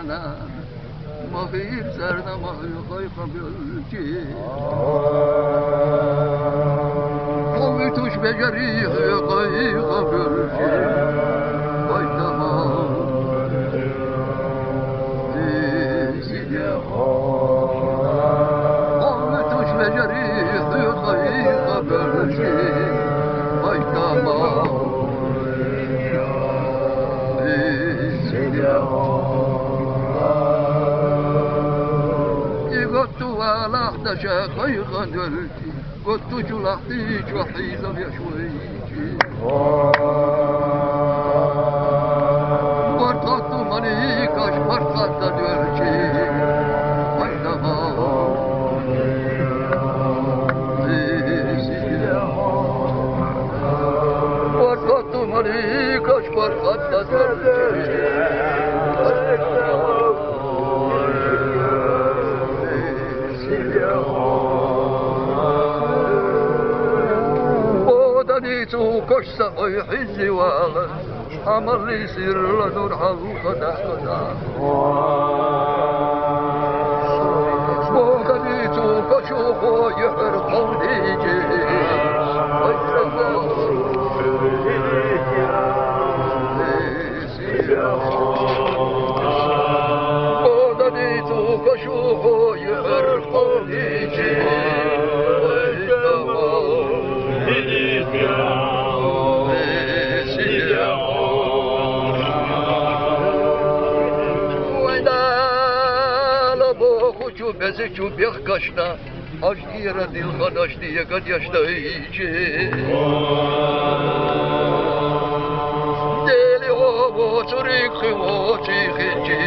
زرنا ما غير زرنا ما غير قبلتي قويتوش بجريح غير قبلتي بينما قويتوش بجريح غير قبلتي بينما قلت ولا شاقي غندرتي قلت جلحتي جحيزا يا شويتي قلت منيك اشبر قد درتي بينما قلت منيك اشبر قد درتي ودنيتو كشتا ويحزي واغا عمر لي يصير لنور حلوقة تحقنا ودنيتو كشوخ ويحرق ونيجي ودنيتو كشوخ ويحرق ونيجي Bezeci bir kaşta aşkira dilhan aştiye kad yaşta iyice deli o çurik o çiğince